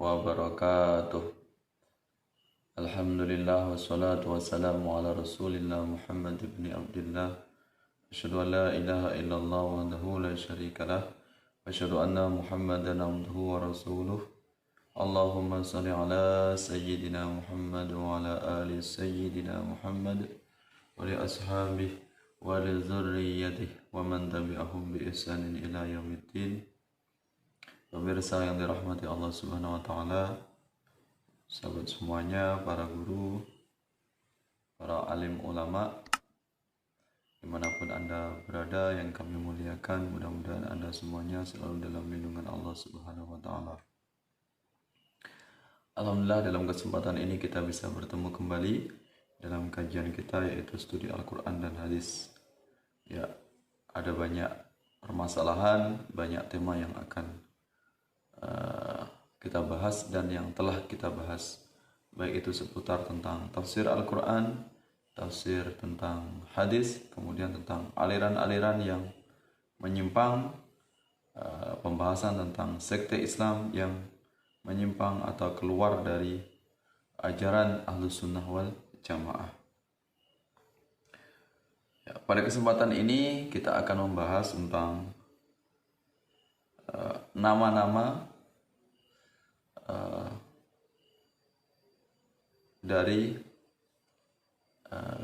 wabarakatuh. Alhamdulillah wassalatu wassalamu ala Rasulillah Muhammad ibn Abdullah. Asyhadu an la ilaha illallah wahdahu la syarikalah wa asyhadu anna Muhammadan abduhu wa rasuluh. Allahumma shalli ala sayyidina Muhammad wa ala ali sayyidina Muhammad wa li ashabihi wa li dzurriyyatihi wa man tabi'ahum bi ihsanin ila yaumiddin. Pemirsa yang dirahmati Allah Subhanahu wa taala, sahabat semuanya, para guru, para alim ulama, dimanapun Anda berada yang kami muliakan, mudah-mudahan Anda semuanya selalu dalam lindungan Allah Subhanahu wa taala. Alhamdulillah, dalam kesempatan ini kita bisa bertemu kembali dalam kajian kita, yaitu studi Al-Quran dan Hadis. Ya, ada banyak permasalahan, banyak tema yang akan kita bahas dan yang telah kita bahas, baik itu seputar tentang tafsir Al-Quran, tafsir tentang hadis, kemudian tentang aliran-aliran yang menyimpang, pembahasan tentang sekte Islam yang menyimpang atau keluar dari ajaran Ahlus Sunnah wal Jamaah. Ya, pada kesempatan ini kita akan membahas tentang nama-nama dari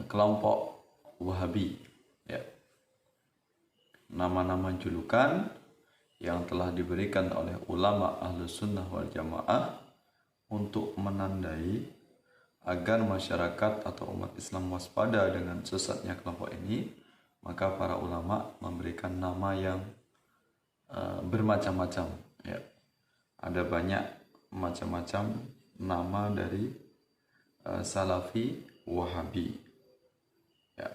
kelompok Wahabi, ya. Nama-nama julukan yang telah diberikan oleh ulama Ahlus Sunnah wal Jamaah untuk menandai agar masyarakat atau umat Islam waspada dengan sesatnya kelompok ini. Maka para ulama memberikan nama yang bermacam-macam, ya. Ada banyak macam-macam nama dari Salafi Wahabi, ya.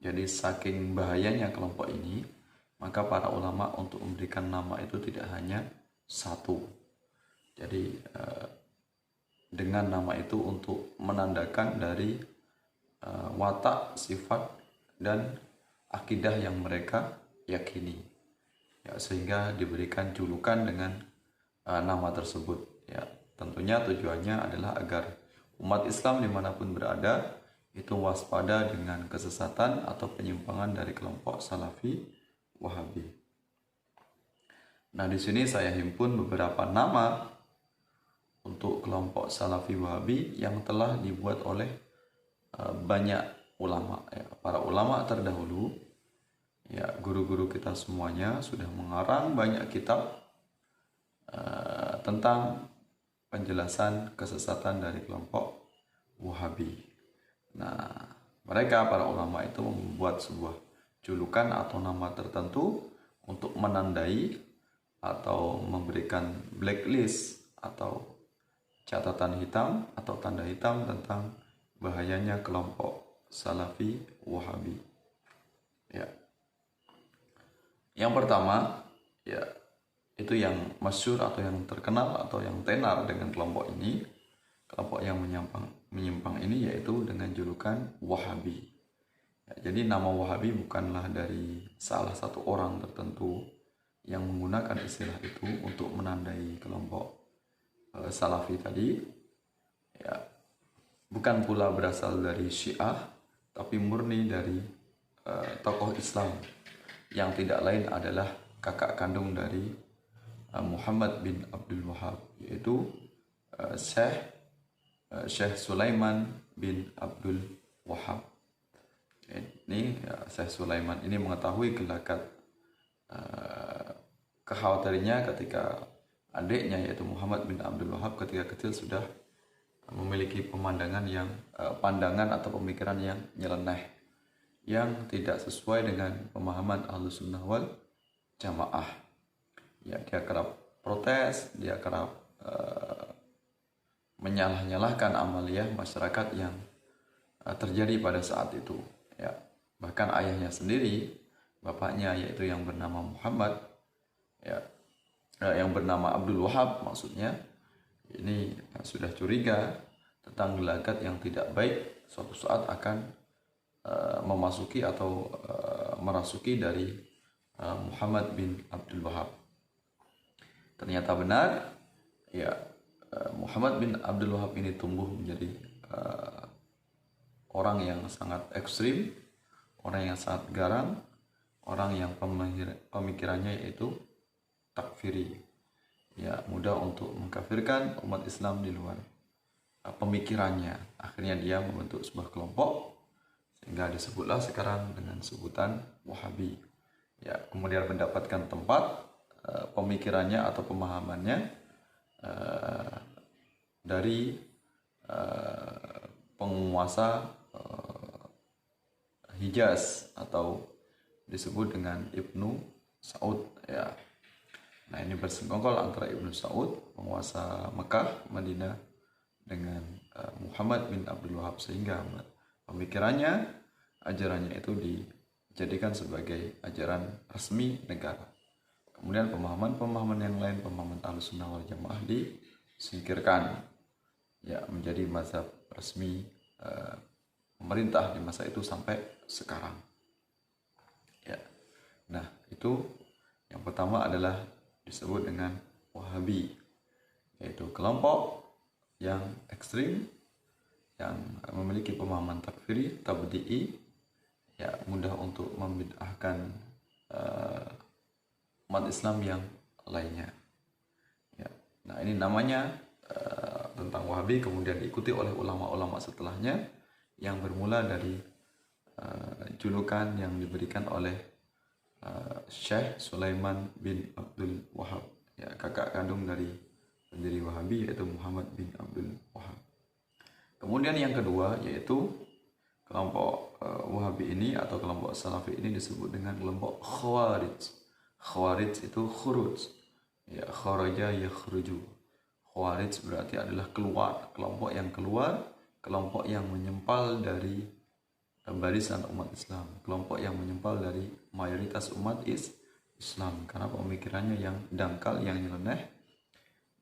Jadi saking bahayanya kelompok ini, maka para ulama untuk memberikan nama itu tidak hanya satu. Jadi dengan nama itu untuk menandakan dari watak, sifat, dan akidah yang mereka yakini, ya, sehingga diberikan julukan dengan nama tersebut, ya. Tentunya tujuannya adalah agar umat Islam dimanapun berada itu waspada dengan kesesatan atau penyimpangan dari kelompok Salafi Wahabi. Nah, di sini saya himpun beberapa nama untuk kelompok Salafi Wahabi yang telah dibuat oleh banyak ulama, ya. Para ulama terdahulu, ya, guru-guru kita semuanya sudah mengarang banyak kitab tentang penjelasan kesesatan dari kelompok Wahabi. Nah, mereka para ulama itu membuat sebuah julukan atau nama tertentu untuk menandai atau memberikan blacklist atau catatan hitam atau tanda hitam tentang bahayanya kelompok Salafi Wahabi, ya. Yang pertama, ya, itu yang masyhur atau yang terkenal atau yang tenar dengan kelompok ini, kelompok yang menyimpang ini, yaitu dengan julukan Wahabi, ya. Jadi nama Wahabi bukanlah dari salah satu orang tertentu yang menggunakan istilah itu untuk menandai kelompok Salafi tadi, ya. Bukan pula berasal dari Syiah, tapi murni dari tokoh Islam yang tidak lain adalah kakak kandung dari Muhammad bin Abdul Wahab, yaitu Syekh Sulaiman bin Abdul Wahab. Ini Syekh Sulaiman ini mengetahui gelagat kekhawatirannya ketika adiknya, yaitu Muhammad bin Abdul Wahab, ketika kecil sudah memiliki pandangan atau pemikiran yang nyeleneh, yang tidak sesuai dengan pemahaman Ahlus Sunnah wal Jamaah. Ya, dia kerap protes, dia kerap menyalah-nyalahkan amaliyah masyarakat yang terjadi pada saat itu, ya. Bahkan ayahnya sendiri, bapaknya, yaitu yang bernama Muhammad, ya, yang bernama Abdul Wahab maksudnya, ini sudah curiga tentang gelagat yang tidak baik suatu saat akan memasuki atau merasuki dari Muhammad bin Abdul Wahab. Ternyata benar, Ya, Muhammad bin Abdul Wahab ini tumbuh menjadi orang yang sangat ekstrim, orang yang sangat garang, orang yang pemikirannya yaitu takfiri. Ya, mudah untuk mengkafirkan umat Islam di luar pemikirannya. Akhirnya dia membentuk sebuah kelompok sehingga disebutlah sekarang dengan sebutan Wahabi. Ya, kemudian mendapatkan tempat pemikirannya atau pemahamannya dari penguasa Hijaz atau disebut dengan Ibnu Saud, ya. Nah, ini bersengkongkol antara Ibnu Saud, penguasa Mekah, Madinah, dengan Muhammad bin Abdul Wahab, sehingga pemikirannya, ajarannya itu dijadikan sebagai ajaran resmi negara. Kemudian pemahaman-pemahaman yang lain, pemahaman Ahlussunnah wal Jamaah disingkirkan, ya, menjadi mazhab resmi pemerintah di masa itu sampai sekarang. Ya. Nah, itu yang pertama adalah disebut dengan Wahabi, yaitu kelompok yang ekstrim, yang memiliki pemahaman takfiri, tabdi'i, ya, mudah untuk membid'ahkan umat Islam yang lainnya. Ya. Nah, ini namanya tentang Wahabi, kemudian diikuti oleh ulama-ulama setelahnya yang bermula dari julukan yang diberikan oleh Syekh Sulaiman bin Abdul Wahab, ya, kakak kandung dari pendiri Wahabi yaitu Muhammad bin Abdul Wahab. Kemudian yang kedua yaitu kelompok Wahabi ini atau kelompok Salafi ini disebut dengan kelompok Khawarij. Khawarij itu khuruj, ya, kharaja yakhruju. Khawarij berarti adalah keluar, kelompok yang keluar, kelompok yang menyempal dari barisan umat Islam, kelompok yang menyempal dari mayoritas umat Islam karena pemikirannya yang dangkal, yang nyeleneh,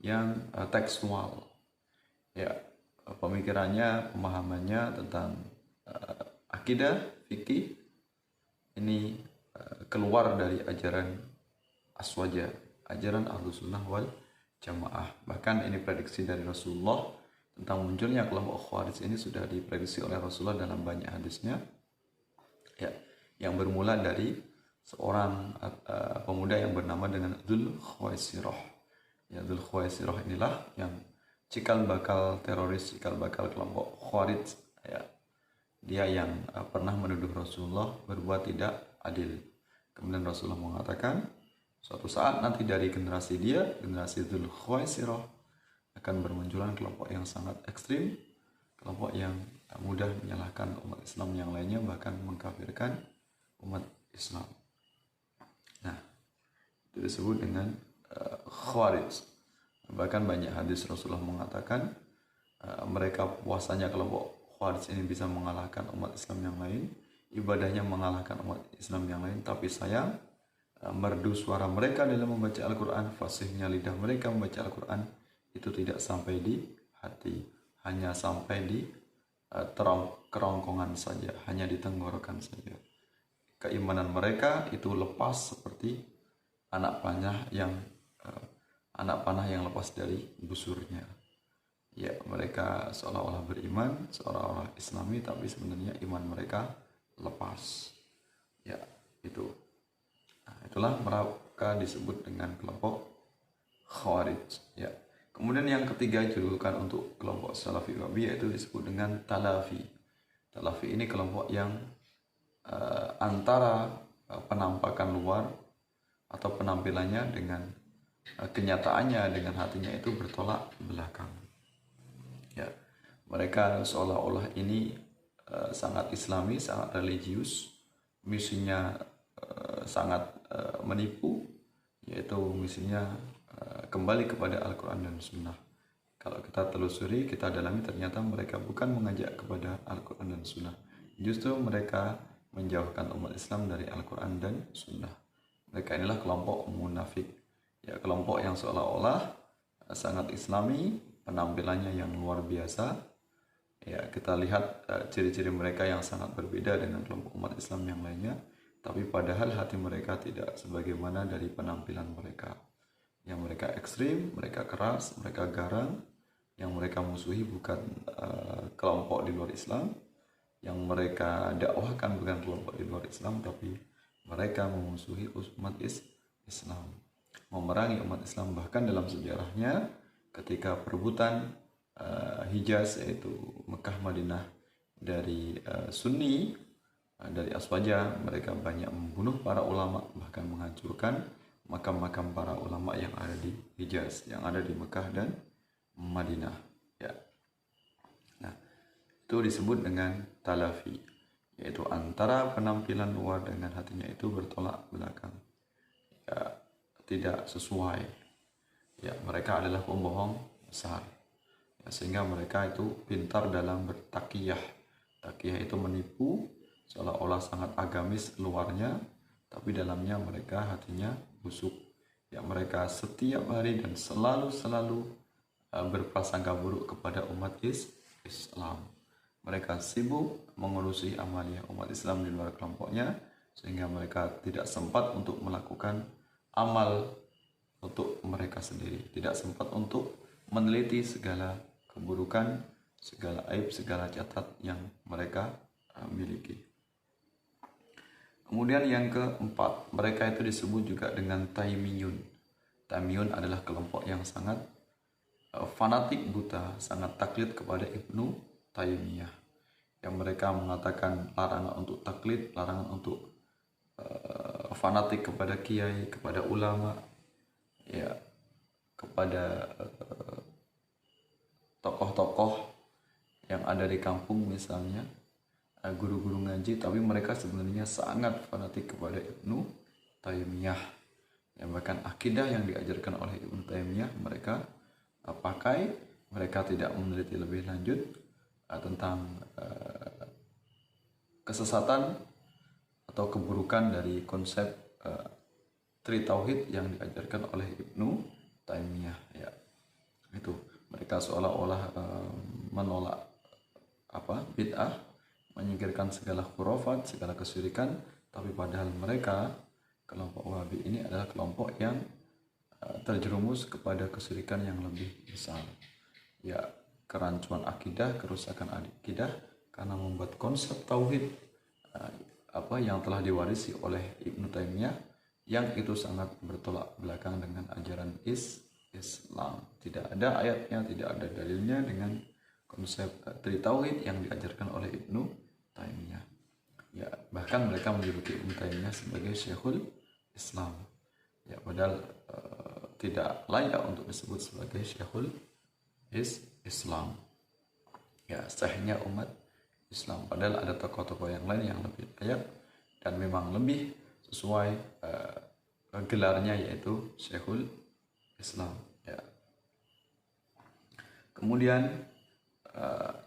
yang tekstual. Ya, pemikirannya, pemahamannya tentang akidah, fikih ini keluar dari ajaran aswaja, ajaran Ahlussunnah wal Jamaah. Bahkan ini prediksi dari Rasulullah tentang munculnya kelompok Khawarij ini sudah diprediksi oleh Rasulullah dalam banyak hadisnya, ya, yang bermula dari seorang pemuda yang bernama dengan Dzul Khuwaisirah. Ya, Dzul Khuwaisirah inilah yang cikal bakal teroris, cikal bakal kelompok Khawarij, ya. Dia yang pernah menuduh Rasulullah berbuat tidak adil. Kemudian Rasulullah mengatakan suatu saat nanti dari generasi dia, generasi Dzul Khuwaisirah, akan bermunculan kelompok yang sangat ekstrim, kelompok yang mudah menyalahkan umat Islam yang lainnya, bahkan mengkafirkan umat Islam. Nah, itu disebut dengan Khawarij. Bahkan banyak hadis Rasulullah mengatakan mereka puasanya kelompok Khawarij ini bisa mengalahkan umat Islam yang lain, ibadahnya mengalahkan umat Islam yang lain, tapi sayang merdu suara mereka dalam membaca Al-Quran, fasihnya lidah mereka membaca Al-Quran itu tidak sampai di hati, hanya sampai di kerongkongan saja, hanya di tenggorokan saja. Keimanan mereka itu lepas seperti anak panah yang lepas dari busurnya. Ya, mereka seolah-olah beriman, seolah-olah Islami, tapi sebenarnya iman mereka lepas. Ya, itu. Nah, itulah mereka disebut dengan kelompok Khawarij. Ya. Kemudian yang ketiga julukan untuk kelompok Salafi Wahabi yaitu disebut dengan Talafi. Talafi ini kelompok yang antara penampakan luar atau penampilannya dengan kenyataannya, dengan hatinya itu bertolak belakang. Ya, mereka seolah-olah ini sangat Islami, sangat religius, misinya sangat menipu, yaitu misinya kembali kepada Al-Quran dan Sunnah. Kalau kita telusuri, kita dalami, ternyata mereka bukan mengajak kepada Al-Quran dan Sunnah, justru mereka menjauhkan umat Islam dari Al-Quran dan Sunnah. Mereka inilah kelompok munafik, ya, kelompok yang seolah-olah sangat Islami, penampilannya yang luar biasa. Ya, kita lihat ciri-ciri mereka yang sangat berbeda dengan kelompok umat Islam yang lainnya, tapi padahal hati mereka tidak sebagaimana dari penampilan mereka. yang mereka ekstrim, mereka keras, mereka garang. Yang mereka musuhi bukan kelompok di luar Islam, yang mereka dakwahkan bukan kelompok di luar Islam, tapi mereka memusuhi umat Islam, memerangi umat Islam. Bahkan dalam sejarahnya ketika perebutan Hijaz, yaitu Mekah Madinah, dari Sunni, dari Aswaja, mereka banyak membunuh para ulama, bahkan menghancurkan makam-makam para ulama yang ada di Hijaz, yang ada di Mekah dan Madinah. Ya. Nah, itu disebut dengan talafi, yaitu antara penampilan luar dengan hatinya itu bertolak belakang. Ya, tidak sesuai. Ya, mereka adalah pembohong besar. Ya, sehingga mereka itu pintar dalam bertakiyah. Takiyah itu menipu, seolah-olah sangat agamis luarnya, tapi dalamnya mereka hatinya busuk. Ya, mereka setiap hari dan selalu berprasangka buruk kepada umat Islam. Mereka sibuk mengurusi amalia umat Islam di luar kelompoknya, sehingga mereka tidak sempat untuk melakukan amal untuk mereka sendiri, tidak sempat untuk meneliti segala keburukan, segala aib, segala catat yang mereka miliki. Kemudian yang keempat, mereka itu disebut juga dengan Taimiyun. Taimiyun adalah kelompok yang sangat fanatik buta, sangat taklid kepada Ibnu Taimiyah, yang mereka mengatakan larangan untuk taklid, larangan untuk fanatik kepada kiai, kepada ulama, ya, kepada tokoh-tokoh yang ada di kampung misalnya, guru-guru ngaji, tapi mereka sebenarnya sangat fanatik kepada Ibnu Taimiyah. Ya, bahkan akidah yang diajarkan oleh Ibnu Taimiyah mereka pakai, mereka tidak meneliti lebih lanjut tentang kesesatan atau keburukan dari konsep Tri Tauhid yang diajarkan oleh Ibnu Taimiyah. Ya, itu mereka seolah-olah menolak bid'ah, menyingkirkan segala khurafat, segala kesyirikan, tapi padahal mereka, kelompok Wahabi ini adalah kelompok yang terjerumus kepada kesyirikan yang lebih besar. Ya, kerancuan akidah, kerusakan akidah karena membuat konsep tauhid yang telah diwarisi oleh Ibnu Taimiyah, yang itu sangat bertolak belakang dengan ajaran Islam. Tidak ada ayatnya, tidak ada dalilnya dengan konsep Tri Tauhid yang diajarkan oleh Ibnu Taimiyah. Ya, bahkan mereka menjuluki Ibnu Taimiyah sebagai Syekhul Islam. Ya, padahal tidak layak untuk disebut sebagai Syekhul Islam. Ya, syekhnya umat Islam. Padahal ada tokoh-tokoh yang lain yang lebih layak dan memang lebih sesuai gelarnya, yaitu Syekhul Islam. Ya. Kemudian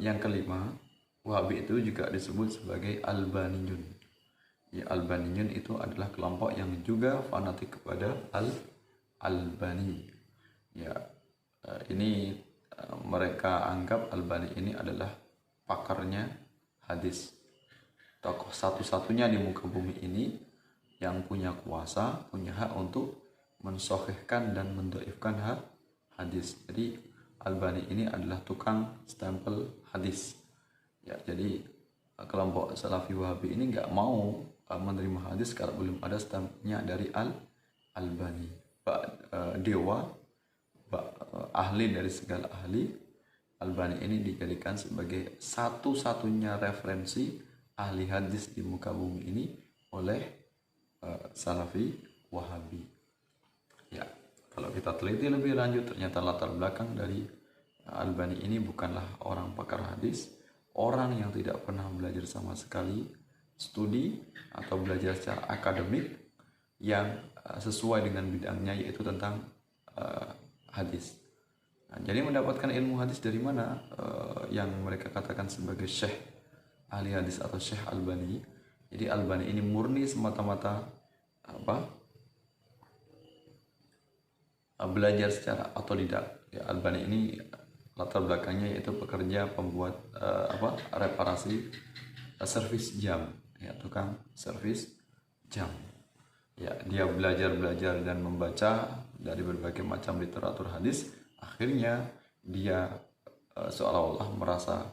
yang kelima, Wahabi itu juga disebut sebagai Albaniyun. Ya, Albaniyun itu adalah kelompok yang juga fanatik kepada Albani. Ya, ini mereka anggap Albani ini adalah pakarnya hadis, tokoh satu-satunya di muka bumi ini yang punya kuasa, punya hak untuk mensohihkan dan mendoifkan hadis. Jadi Albani ini adalah tukang stempel hadis. Ya, jadi kelompok Salafi Wahabi ini nggak mau menerima hadis kalau belum ada stempelnya dari Albani. Dewa, ahli dari segala ahli. Albani ini dijadikan sebagai satu-satunya referensi ahli hadis di muka bumi ini oleh Salafi Wahabi. Ya, kalau kita teliti lebih lanjut, ternyata latar belakang dari Albani ini bukanlah orang pakar hadis, orang yang tidak pernah belajar sama sekali studi atau belajar secara akademik yang sesuai dengan bidangnya, yaitu tentang hadis. Nah, jadi mendapatkan ilmu hadis dari mana yang mereka katakan sebagai syekh ahli hadis atau Syekh Albani. Jadi Albani ini murni semata-mata belajar secara otodidak. Ya, Albani ini latar belakangnya yaitu pekerja pembuat reparasi servis jam, ya, tukang servis jam. Ya, dia belajar dan membaca dari berbagai macam literatur hadis, akhirnya dia seolah-olah merasa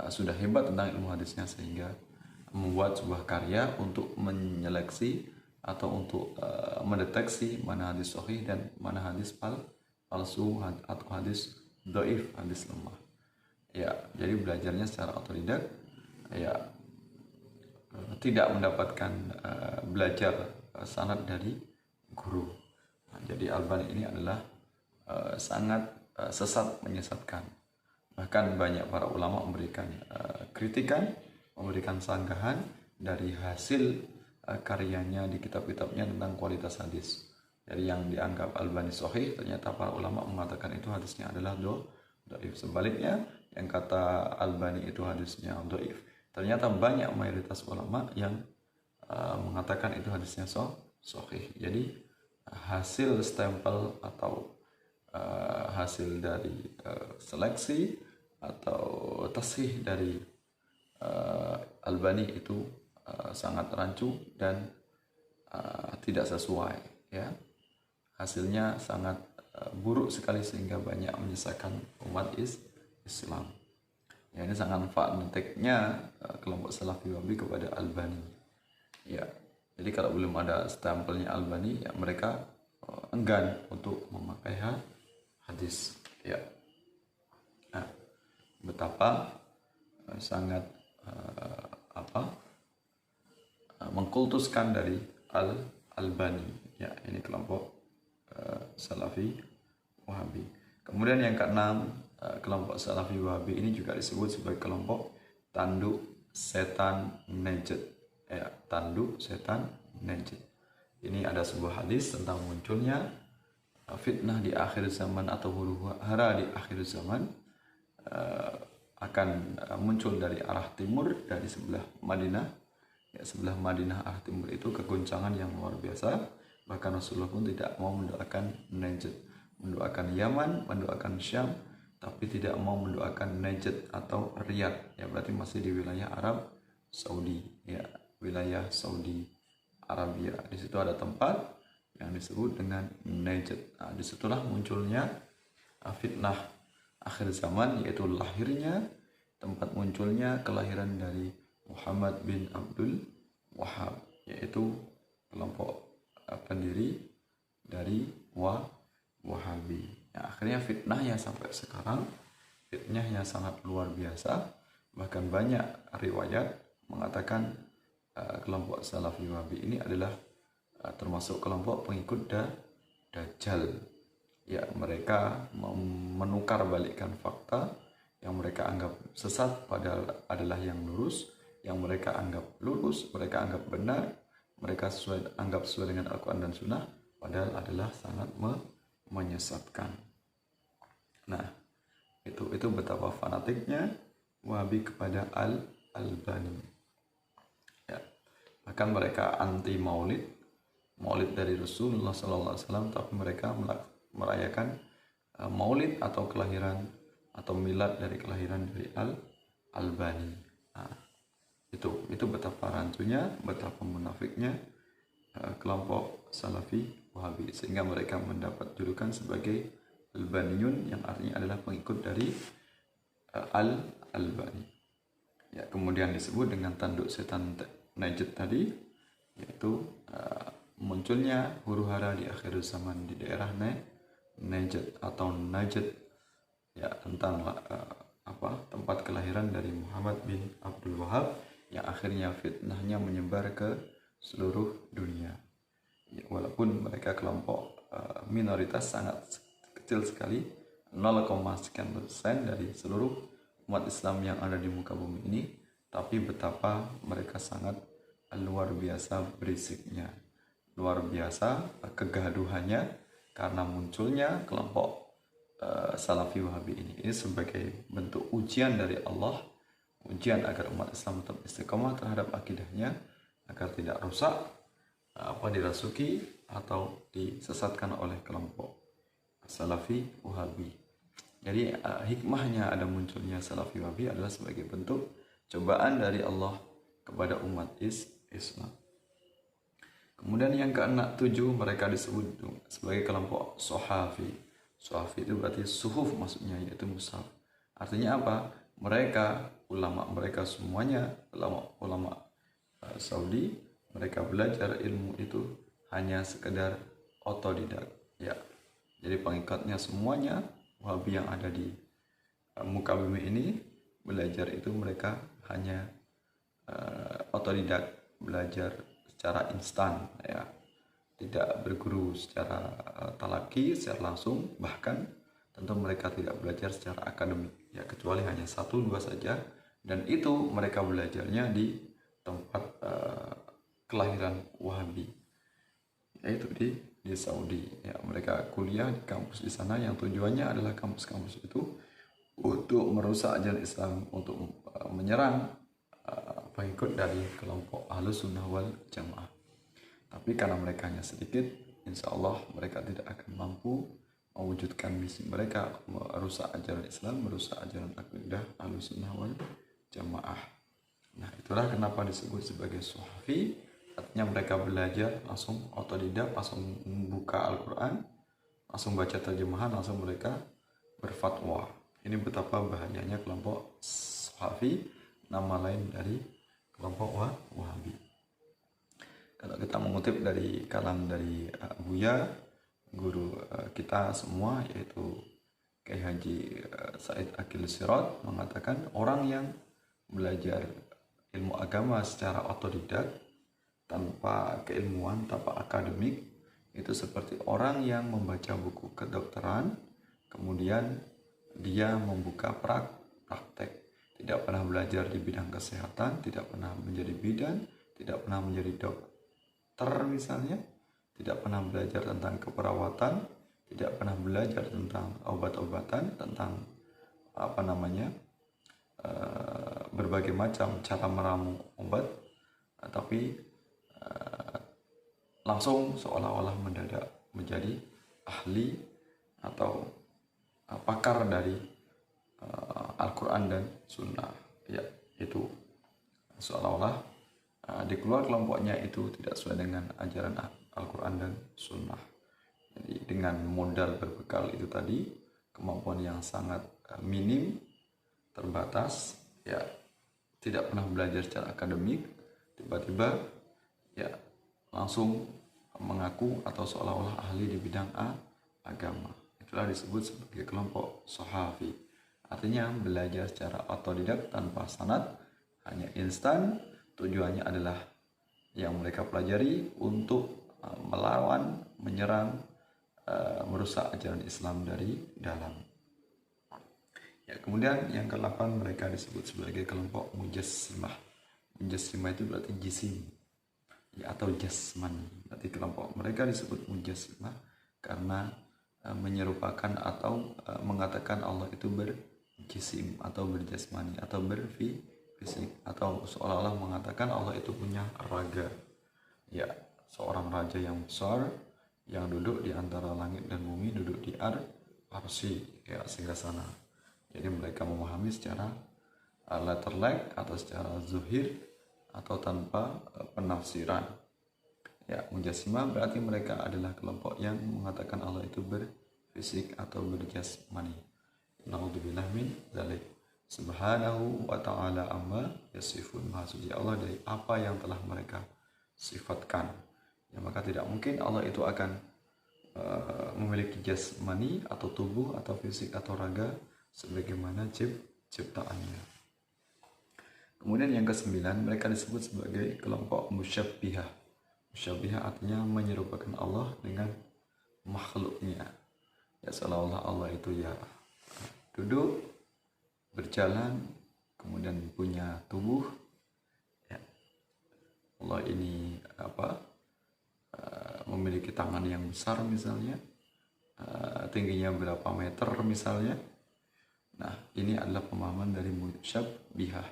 sudah hebat tentang ilmu hadisnya sehingga membuat sebuah karya untuk menyeleksi atau untuk mendeteksi mana hadis sahih dan mana hadis palsu atau hadis dhaif, hadis lemah. Ya, jadi belajarnya secara otodidak, ya tidak mendapatkan belajar sanad dari guru. Nah, jadi Albani ini adalah sangat sesat, menyesatkan. Bahkan banyak para ulama memberikan kritikan, memberikan sanggahan dari hasil karyanya di kitab-kitabnya tentang kualitas hadis. Jadi yang dianggap Albani sahih, ternyata para ulama mengatakan itu hadisnya adalah dhaif. Sebaliknya, yang kata Albani itu hadisnya dhaif, ternyata banyak mayoritas ulama yang mengatakan itu hadisnya sahih. Jadi hasil stempel atau hasil dari seleksi atau tasih dari Albani itu sangat rancu dan tidak sesuai, ya. Hasilnya sangat buruk sekali sehingga banyak menyesatkan umat Islam. Ya, ini sangat fanatiknya kelompok Salafi Wahabi kepada Albani. Ya, jadi kalau belum ada stempelnya Albani, ya mereka enggan untuk memakai hadis. Ya, nah, betapa sangat mengkultuskan dari Albani. Ya, ini kelompok Salafi Wahabi. Kemudian yang keenam, kelompok Salafi Wahabi ini juga disebut sebagai kelompok tanduk setan Najd. Ya, tanduk setan Najd. Ini ada sebuah hadis tentang munculnya fitnah di akhir zaman atau huru-hara di akhir zaman akan muncul dari arah timur, dari sebelah Madinah. Ya, sebelah Madinah arah timur itu kegoncangan yang luar biasa. Bahkan Rasulullah pun tidak mau mendoakan Najd, mendoakan Yaman, mendoakan Syam, tapi tidak mau mendoakan Najd atau Riyadh. Ya, berarti masih di wilayah Arab Saudi, ya, wilayah Saudi Arabia. Di situ ada tempat yang disebut dengan Najd. Nah, disitulah munculnya fitnah akhir zaman, yaitu lahirnya, tempat munculnya kelahiran dari Muhammad bin Abdul Wahhab, yaitu kelompok pendiri dari Wahabi. Ya, akhirnya fitnahnya sampai sekarang, fitnahnya sangat luar biasa. Bahkan banyak riwayat mengatakan kelompok Salafi Wahabi ini adalah termasuk kelompok pengikut Dajjal. Ya, mereka menukar balikkan fakta yang mereka anggap sesat padahal adalah yang lurus, yang mereka anggap lurus, mereka anggap benar, mereka anggap sesuai dengan Al-Quran dan Sunnah, padahal adalah sangat menyesatkan. Nah, itu betapa fanatiknya Wahabi kepada Albani. Ya, bahkan mereka anti maulid dari Rasulullah SAW, tapi mereka merayakan maulid atau kelahiran atau milad dari kelahiran dari Albani. Nah, itu betapa rancunya, betapa munafiknya kelompok Salafi Wahabi, sehingga mereka mendapat julukan sebagai Albaniyun, yang artinya adalah pengikut dari Albani. Ya, kemudian disebut dengan tanduk setan Najd tadi, yaitu munculnya huru-hara di akhir zaman di daerah Najd atau Najd, ya, tentang tempat kelahiran dari Muhammad bin Abdul Wahhab, yang akhirnya fitnahnya menyebar ke seluruh dunia. Ya, walaupun mereka kelompok minoritas sangat kecil sekali, 0,sekian% dari seluruh umat Islam yang ada di muka bumi ini, tapi betapa mereka sangat luar biasa berisiknya, luar biasa kegaduhannya karena munculnya kelompok Salafi Wahabi ini. Ini sebagai bentuk ujian dari Allah, ujian agar umat Islam tetap istiqomah terhadap akidahnya, agar tidak rusak dirasuki atau disesatkan oleh kelompok Salafi Wahabi. Jadi hikmahnya ada munculnya Salafi Wahabi adalah sebagai bentuk cobaan dari Allah kepada umat Islam. Kemudian yang ke-7 mereka disebut sebagai kelompok Sohafi. Sohafi itu berarti suhuf maksudnya, yaitu mushaf. Artinya apa? Mereka, ulama mereka semuanya, ulama Saudi, mereka belajar ilmu itu hanya sekedar otodidak. Ya, jadi pengikatnya semuanya Wahabi yang ada di muka bumi ini belajar itu mereka hanya otodidak, belajar secara instan, ya, tidak berguru secara talaki secara langsung, bahkan tentu mereka tidak belajar secara akademik, ya, kecuali hanya 1-2 saja, dan itu mereka belajarnya di tempat kelahiran Wahabi, yaitu di Saudi. Ya, mereka kuliah di kampus di sana yang tujuannya adalah kampus-kampus itu untuk merusak ajaran Islam, untuk menyerang pengikut dari kelompok Ahlus Sunnah wal Jamaah. Tapi karena mereka hanya sedikit, insya Allah mereka tidak akan mampu mewujudkan misi mereka, merusak ajaran Islam, merusak ajaran akidah Ahlus Sunnah wal Jamaah. Nah, itulah kenapa disebut sebagai Sohafi. Artinya mereka belajar langsung otodidak, langsung membuka Al-Quran, langsung baca terjemahan, langsung mereka berfatwa. Ini betapa bahayanya kelompok Sohafi, nama lain dari kelompok Wahabi. Kalau kita mengutip dari kalam dari Buya, guru kita semua, yaitu Kiai Haji Said Akil Sirot, mengatakan orang yang belajar ilmu agama secara otodidak, tanpa keilmuan, tanpa akademik, itu seperti orang yang membaca buku kedokteran, kemudian dia membuka praktek, tidak pernah belajar di bidang kesehatan, tidak pernah menjadi bidan, tidak pernah menjadi dokter misalnya, tidak pernah belajar tentang keperawatan, tidak pernah belajar tentang obat-obatan, tentang berbagai macam cara meramu obat, tapi langsung seolah-olah mendadak menjadi ahli atau pakar dari Al-Quran dan Sunnah. Ya, itu seolah-olah di keluar kelompoknya itu tidak sesuai dengan ajaran Al-Quran dan Sunnah. Jadi dengan modal berbekal itu tadi, kemampuan yang sangat minim, terbatas, ya, tidak pernah belajar secara akademik, tiba-tiba ya langsung mengaku atau seolah-olah ahli di bidang agama. Itulah disebut sebagai kelompok Sohafi. Artinya belajar secara otodidak tanpa sanad, hanya instan. Tujuannya adalah yang mereka pelajari untuk melawan, menyerang, merusak ajaran Islam dari dalam. Ya, kemudian yang ke-8 mereka disebut sebagai kelompok Mujassimah. Mujassimah itu berarti jisim, ya, atau jasmani. Berarti kelompok mereka disebut Mujassimah karena menyerupakan atau mengatakan Allah itu berjisim atau berjasmani atau berfisik, atau seolah-olah mengatakan Allah itu punya raga, ya, seorang raja yang besar yang duduk di antara langit dan bumi, duduk di arsy, ya, singgasana. Jadi mereka memahami secara letterlek atau secara zuhir atau tanpa penafsiran. Ya, Mujassimah berarti mereka adalah kelompok yang mengatakan Allah itu berfisik atau berjasmani. Na'udzubillah min dzalik. Subhanahu wa ta'ala amma yasifun. Maha suci Allah dari apa yang telah mereka sifatkan. Ya, maka tidak mungkin Allah itu akan memiliki jasmani atau tubuh atau fisik atau raga sebagaimana ciptaannya. Kemudian yang ke-9 mereka disebut sebagai kelompok musyabbihah. Musyabbihah artinya menyerupakan Allah dengan makhluknya. Ya, seolah-olah Allah itu ya duduk, berjalan, kemudian punya tubuh. Ya, Allah ini memiliki tangan yang besar misalnya, tingginya berapa meter misalnya. Nah, ini adalah pemahaman dari musyabbihah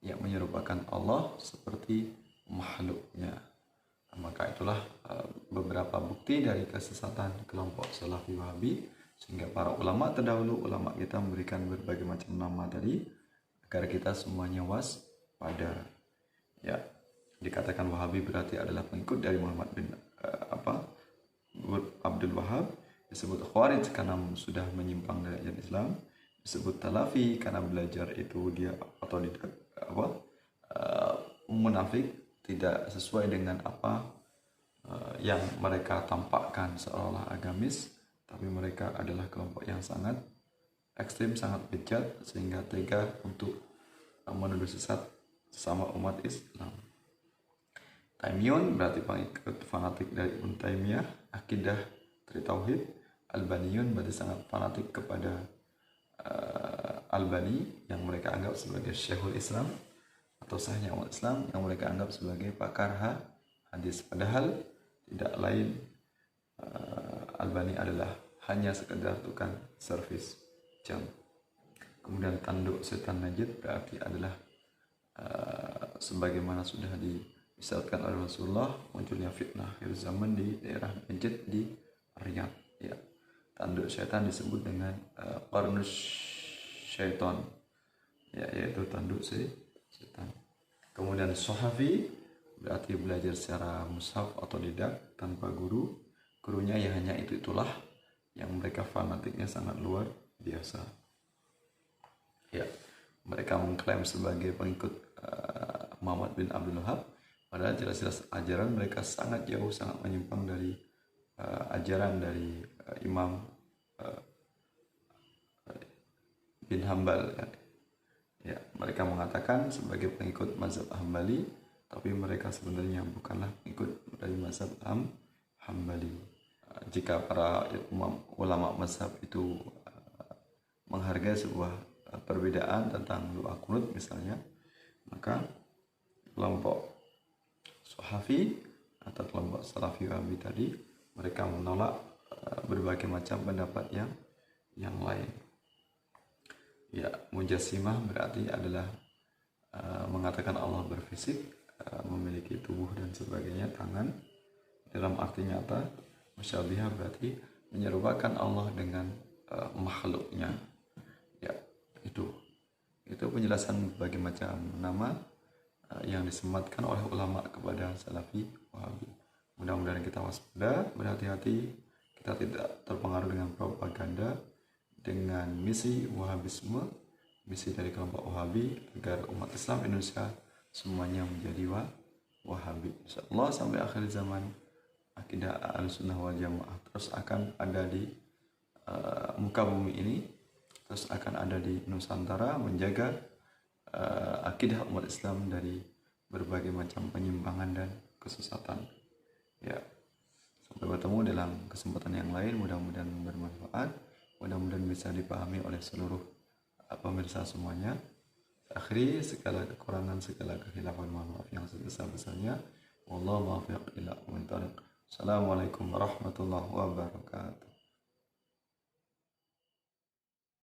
yang menyerupakan Allah seperti makhluknya. Maka itulah beberapa bukti dari kesesatan kelompok Salafi Wahabi, sehingga para ulama terdahulu, ulama kita memberikan berbagai macam nama tadi agar kita semuanya waspada. Ya, dikatakan Wahabi berarti adalah pengikut dari Muhammad bin Abdul Wahab. Disebut Khawarij karena sudah menyimpang dari ajaran Islam. Disebut Talafi karena belajar itu dia otodidak, munafik, tidak sesuai dengan apa yang mereka tampakkan seolah-olah agamis, tapi mereka adalah kelompok yang sangat ekstrim, sangat bejat, sehingga tega untuk menuduh sesat sesama umat Islam. Taimiyun berarti pengikut fanatik dari Ibnu Taimiyah, akidah dari tauhid. Albaniyun berarti sangat fanatik kepada Albani yang mereka anggap sebagai Syekhul Islam atau sahnya umat Islam, yang mereka anggap sebagai pakar hadis, padahal tidak lain Albani adalah hanya sekedar tukang servis jam. Kemudian tanduk setan Najd berarti adalah sebagaimana sudah diisyaratkan oleh Rasulullah, munculnya fitnah akhir zaman di daerah Najd di Riyadh. Ya. Tanduk setan disebut dengan qarnus syaitan, ya, yaitu tanduk setan. Kemudian Sohafi berarti belajar secara mushaf atau otodidak tanpa guru. Gurunya ya hanya itulah yang mereka fanatiknya sangat luar biasa. Ya, mereka mengklaim sebagai pengikut Muhammad bin Abdul Wahab, padahal jelas-jelas ajaran mereka sangat jauh, sangat menyimpang dari ajaran dari Imam bin Hambal. Ya, mereka mengatakan sebagai pengikut mazhab Hambali, tapi mereka sebenarnya bukanlah pengikut dari mazhab Hambali. Jika para ulama mazhab itu menghargai sebuah perbedaan tentang doa kunut misalnya, maka kelompok Sohafi atau kelompok Salafi Wahabi tadi mereka menolak berbagai macam pendapat yang lain. Ya, Mujassimah berarti adalah mengatakan Allah berfisik, memiliki tubuh dan sebagainya, tangan dalam arti nyata. Musyabihah berarti menyerupakan Allah dengan makhluknya. Ya, itu penjelasan berbagai macam nama yang disematkan oleh ulama kepada Salafi Wahabi. Mudah-mudahan kita waspada, berhati-hati, kita tidak terpengaruh dengan propaganda, dengan misi Wahabisme, misi dari kelompok Wahabi, agar umat Islam Indonesia semuanya menjadi Wahabi. Insyaallah sampai akhir zaman akidah Ahlussunnah wal Jamaah terus akan ada di muka bumi ini, terus akan ada di Nusantara, menjaga akidah umat Islam dari berbagai macam penyimpangan dan kesesatan. Ya, sampai bertemu dalam kesempatan yang lain, mudah-mudahan bermanfaat, mudah-mudahan bisa dipahami oleh seluruh pemirsa semuanya. Akhiri segala kekurangan, segala kekhilafan, mohon maaf yang sebesar-besarnya. Wallahu muwaffiq ila aqwamit thoriq. Assalamualaikum warahmatullahi wabarakatuh.